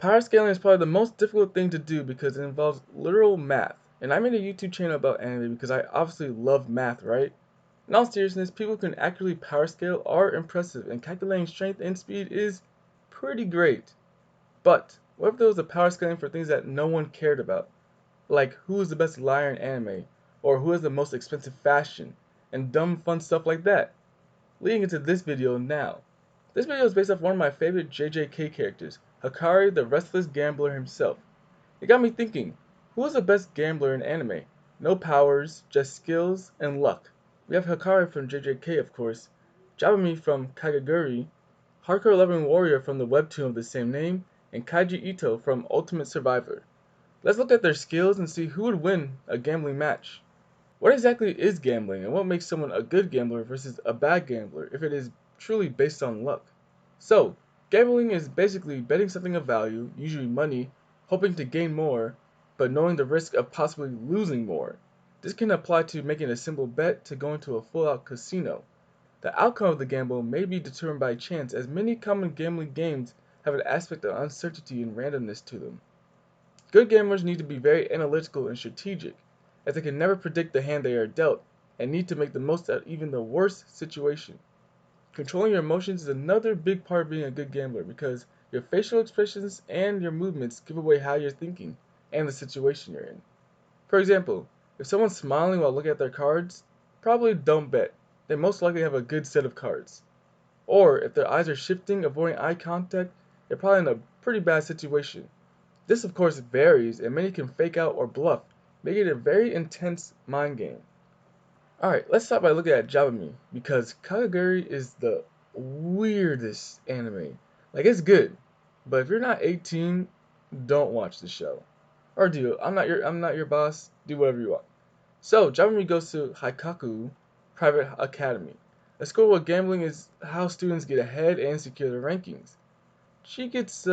Power scaling is probably the most difficult thing to do because it involves literal math. And I made a YouTube channel about anime because I obviously love math, right? In all seriousness, people who can accurately power scale are impressive, and calculating strength and speed is pretty great. But what if there was a power scaling for things that no one cared about? Like who is the best liar in anime, or who has the most expensive fashion, and dumb fun stuff like that. Leading into this video now. This video is based off one of my favorite JJK characters, Hikari the Restless Gambler himself. It got me thinking, who is the best gambler in anime? No powers, just skills and luck. We have Hikari from JJK of course, Jabami from Kagaguri, Hardcore Loving Warrior from the webtoon of the same name, and Kaiji Ito from Ultimate Survivor. Let's look at their skills and see who would win a gambling match. What exactly is gambling, and what makes someone a good gambler versus a bad gambler if it is truly based on luck? So, gambling is basically betting something of value, usually money, hoping to gain more, but knowing the risk of possibly losing more. This can apply to making a simple bet to going to a full-out casino. The outcome of the gamble may be determined by chance, as many common gambling games have an aspect of uncertainty and randomness to them. Good gamblers need to be very analytical and strategic, as they can never predict the hand they are dealt, and need to make the most out of even the worst situation. Controlling your emotions is another big part of being a good gambler, because your facial expressions and your movements give away how you're thinking and the situation you're in. For example, if someone's smiling while looking at their cards, probably don't bet. They most likely have a good set of cards. Or if their eyes are shifting, avoiding eye contact, they're probably in a pretty bad situation. This of course varies, and many can fake out or bluff, making it a very intense mind game. Alright, let's start by looking at Jabami, because Kagaguri is the weirdest anime. Like, it's good, but if you're not 18, don't watch the show. Or do. I'm not your boss. Do whatever you want. So, Jabami goes to Haikaku Private Academy, a school where gambling is how students get ahead and secure their rankings. She gets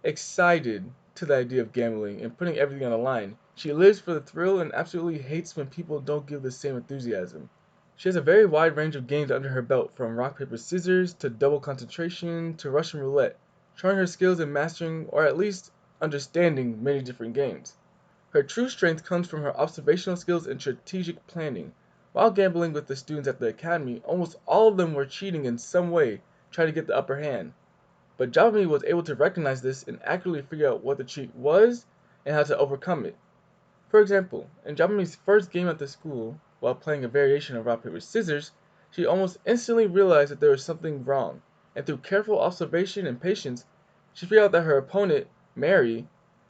excited to the idea of gambling and putting everything on the line. She lives for the thrill and absolutely hates when people don't give the same enthusiasm. She has a very wide range of games under her belt, from rock, paper, scissors to double concentration to Russian roulette, showing her skills in mastering or at least understanding many different games. Her true strength comes from her observational skills and strategic planning. While gambling with the students at the academy, almost all of them were cheating in some way, trying to get the upper hand. But Jabami was able to recognize this and accurately figure out what the cheat was and how to overcome it. For example, in Jabami's first game at the school, while playing a variation of rock, paper, scissors, she almost instantly realized that there was something wrong, and through careful observation and patience, she figured out that her opponent, Mary,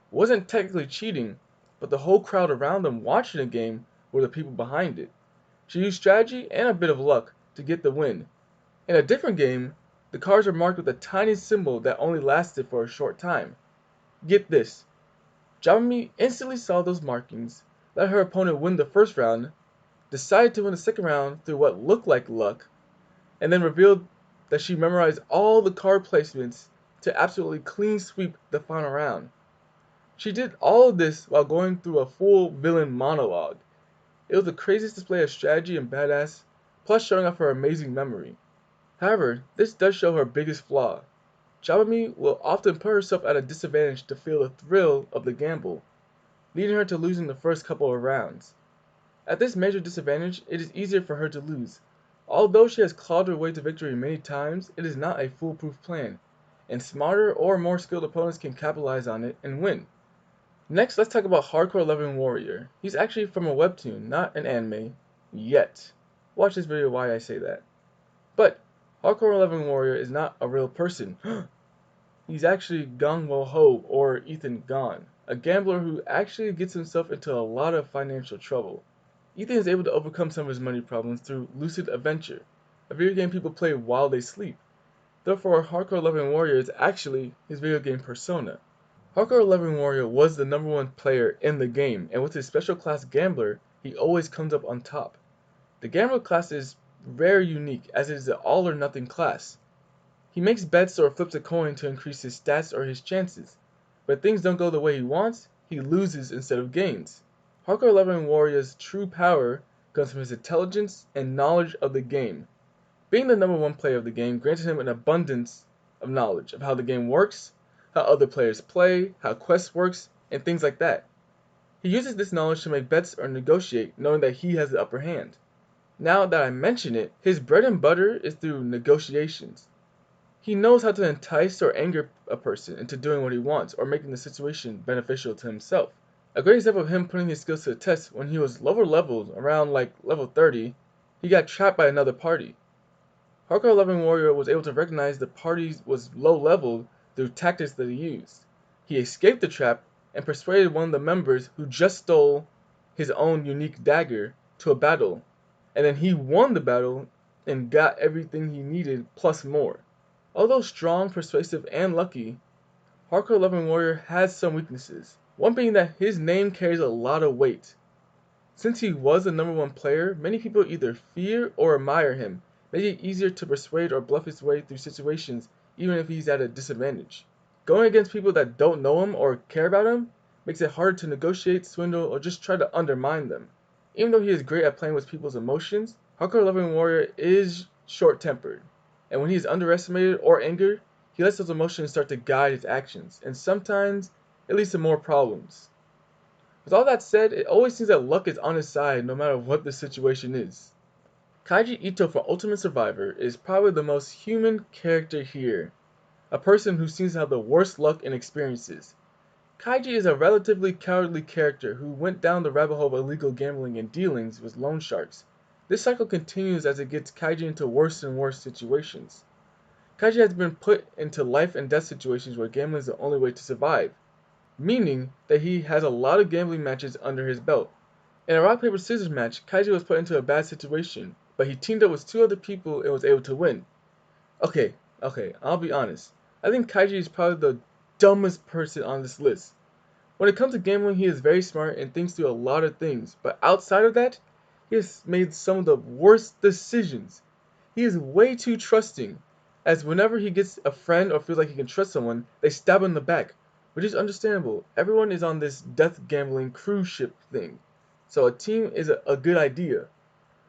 wasn't technically cheating, but the whole crowd around them watching the game were the people behind it. She used strategy and a bit of luck to get the win. In a different game, the cards were marked with a tiny symbol that only lasted for a short time. Get this, Jabami instantly saw those markings, let her opponent win the first round, decided to win the second round through what looked like luck, and then revealed that she memorized all the card placements to absolutely clean sweep the final round. She did all of this while going through a full villain monologue. It was the craziest display of strategy and badass, plus showing off her amazing memory. However, this does show her biggest flaw. Jabami will often put herself at a disadvantage to feel the thrill of the gamble, leading her to losing the first couple of rounds. At this major disadvantage, it is easier for her to lose. Although she has clawed her way to victory many times, it is not a foolproof plan, and smarter or more skilled opponents can capitalize on it and win. Next, let's talk about Hardcore Loving Warrior. He's actually from a webtoon, not an anime, yet. Watch this video why I say that. But Hardcore Loving Warrior is not a real person. He's actually Gang Wo Ho, or Ethan Gon, a gambler who actually gets himself into a lot of financial trouble. Ethan is able to overcome some of his money problems through Lucid Adventure, a video game people play while they sleep. Therefore, Hardcore Loving Warrior is actually his video game persona. Hardcore Loving Warrior was the #1 player in the game, and with his special class Gambler, he always comes up on top. The Gambler class is very unique, as it is an all or nothing class. He makes bets or flips a coin to increase his stats or his chances, but if things don't go the way he wants, he loses instead of gains. Hardcore Loving Warrior's true power comes from his intelligence and knowledge of the game. Being the #1 player of the game granted him an abundance of knowledge of how the game works, how other players play, how quests works, and things like that. He uses this knowledge to make bets or negotiate, knowing that he has the upper hand. Now that I mention it, his bread and butter is through negotiations. He knows how to entice or anger a person into doing what he wants or making the situation beneficial to himself. A great example of him putting his skills to the test when he was lower leveled, around like level 30, he got trapped by another party. Hardcore Loving Warrior was able to recognize the party was low leveled through tactics that he used. He escaped the trap and persuaded one of the members who just stole his own unique dagger to a battle, and then he won the battle and got everything he needed plus more. Although strong, persuasive, and lucky, Hardcore Loving Warrior has some weaknesses. One being that his name carries a lot of weight. Since he was the #1 player, many people either fear or admire him, making it easier to persuade or bluff his way through situations even if he's at a disadvantage. Going against people that don't know him or care about him makes it harder to negotiate, swindle, or just try to undermine them. Even though he is great at playing with people's emotions, Hardcore Loving Warrior is short-tempered, and when he is underestimated or angered, he lets those emotions start to guide his actions, and sometimes it leads to more problems. With all that said, it always seems that luck is on his side no matter what the situation is. Kaiji Ito from Ultimate Survivor is probably the most human character here, a person who seems to have the worst luck and experiences. Kaiji is a relatively cowardly character who went down the rabbit hole of illegal gambling and dealings with loan sharks. This cycle continues as it gets Kaiji into worse and worse situations. Kaiji has been put into life and death situations where gambling is the only way to survive, meaning that he has a lot of gambling matches under his belt. In a rock paper scissors match, Kaiji was put into a bad situation, but he teamed up with 2 other people and was able to win. Okay, I'll be honest. I think Kaiji is probably the dumbest person on this list. When it comes to gambling, he is very smart and thinks through a lot of things, but outside of that, he has made some of the worst decisions. He is way too trusting, as whenever he gets a friend or feels like he can trust someone, they stab him in the back, which is understandable. Everyone is on this death gambling cruise ship thing, so a team is a good idea.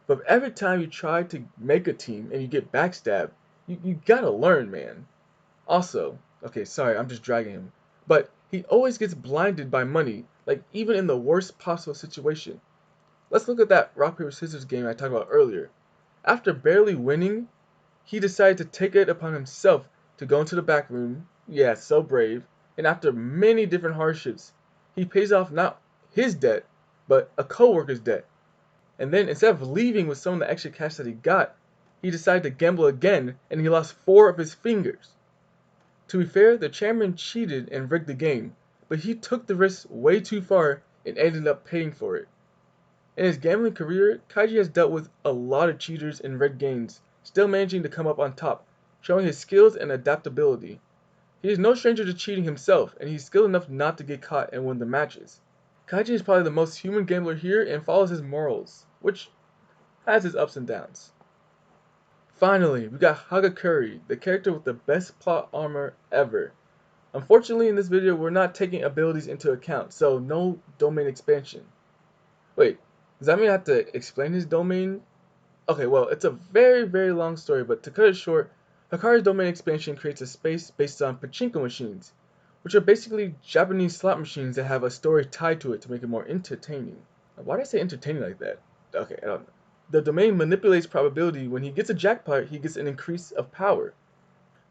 But every time you try to make a team and you get backstabbed, you gotta learn, man. Also, okay, sorry, I'm just dragging him, but he always gets blinded by money, like even in the worst possible situation. Let's look at that rock paper scissors game I talked about earlier. After barely winning, he decided to take it upon himself to go into the back room. Yeah, so brave. And after many different hardships, he pays off not his debt, but a coworker's debt. And then instead of leaving with some of the extra cash that he got, he decided to gamble again and he lost 4 of his fingers. To be fair, the chairman cheated and rigged the game, but he took the risk way too far and ended up paying for it. In his gambling career, Kaiji has dealt with a lot of cheaters and rigged games, still managing to come up on top, showing his skills and adaptability. He is no stranger to cheating himself, and he's skilled enough not to get caught and win the matches. Kaiji is probably the most human gambler here and follows his morals, which has its ups and downs. Finally, we got Hikari, the character with the best plot armor ever. Unfortunately, in this video, we're not taking abilities into account, so no domain expansion. Wait, does that mean I have to explain his domain? Okay, well, it's a very, very long story, but to cut it short, Hikari's domain expansion creates a space based on pachinko machines, which are basically Japanese slot machines that have a story tied to it to make it more entertaining. Why did I say entertaining like that? Okay, I don't know. The domain manipulates probability. When he gets a jackpot, he gets an increase of power.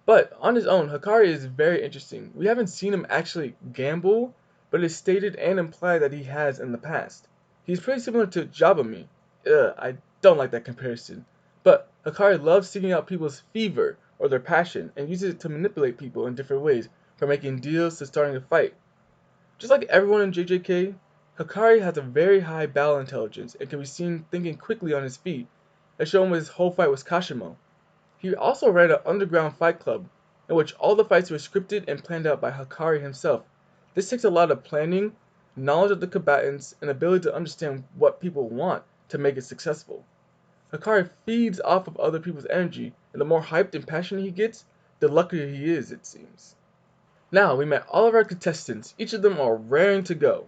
But on his own, Hikari is very interesting. We haven't seen him actually gamble, but it is stated and implied that he has in the past. He's pretty similar to Jabami. I don't like that comparison. But Hikari loves seeking out people's fever or their passion and uses it to manipulate people in different ways, from making deals to starting a fight. Just like everyone in JJK, Hikari has a very high battle intelligence and can be seen thinking quickly on his feet, as shown with his whole fight with Kashimo. He also ran an underground fight club, in which all the fights were scripted and planned out by Hikari himself. This takes a lot of planning, knowledge of the combatants, and ability to understand what people want to make it successful. Hikari feeds off of other people's energy, and the more hyped and passionate he gets, the luckier he is, it seems. Now, we met all of our contestants. Each of them are raring to go.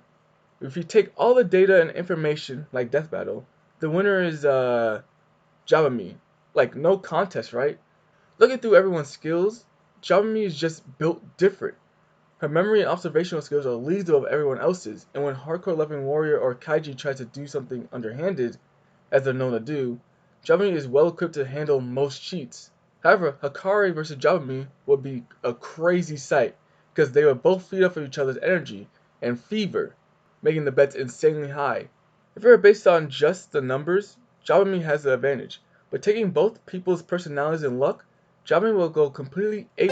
If you take all the data and information, like Death Battle, the winner is, Jabami. Like, no contest, right? Looking through everyone's skills, Jabami is just built different. Her memory and observational skills are leagues above everyone else's, and when hardcore loving warrior or kaiji tries to do something underhanded, as they're known to do, Jabami is well equipped to handle most cheats. However, Hikari versus Jabami would be a crazy sight, because they would both feed off of each other's energy and fever, making the bets insanely high. If it were based on just the numbers, Jabami has the advantage, but taking both people's personalities and luck, Jabami will go completely ape.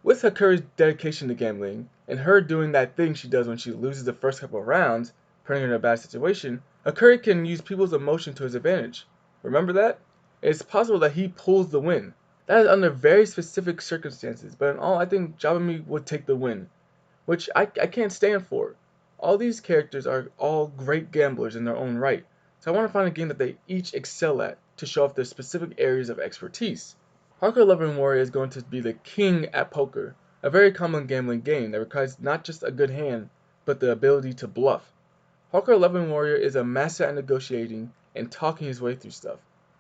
With Hikari's dedication to gambling, and her doing that thing she does when she loses the first couple of rounds, putting her in a bad situation, Hikari can use people's emotion to his advantage. Remember that? It's possible that he pulls the win. That is under very specific circumstances, but in all, I think Jabami would take the win, which I can't stand for. All these characters are all great gamblers in their own right, so I want to find a game that they each excel at to show off their specific areas of expertise. Hardcore Loving Warrior is going to be the king at poker, a very common gambling game that requires not just a good hand, but the ability to bluff. Hardcore Loving Warrior is a master at negotiating and talking his way through stuff.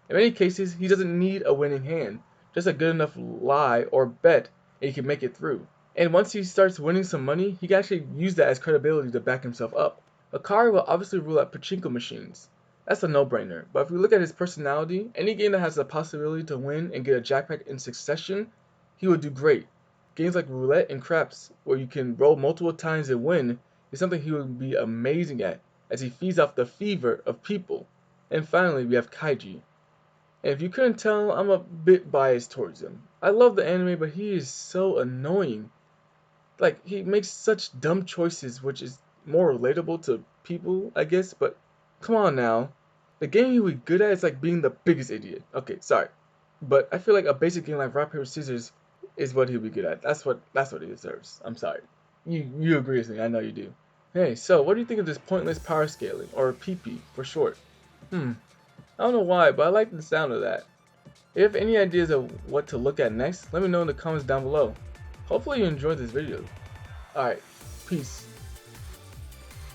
In many cases, he doesn't need a winning hand, just a good enough lie or bet, and he can make it through. And once he starts winning some money, he can actually use that as credibility to back himself up. Hikari will obviously rule out pachinko machines. That's a no-brainer, but if we look at his personality, any game that has the possibility to win and get a jackpot in succession, he would do great. Games like roulette and craps, where you can roll multiple times and win, is something he would be amazing at, as he feeds off the fever of people. And finally, we have Kaiji. And if you couldn't tell, I'm a bit biased towards him. I love the anime, but he is so annoying. Like, he makes such dumb choices, which is more relatable to people, I guess, but come on now. The game he would be good at is like being the biggest idiot. Okay, sorry. But I feel like a basic game like rock, paper, scissors is what he'll be good at. That's what he deserves. I'm sorry. You agree with me, I know you do. Hey, so what do you think of this pointless power scaling, or PP for short? I don't know why, but I like the sound of that. If you have any ideas of what to look at next, let me know in the comments down below. Hopefully you enjoyed this video. Alright, peace.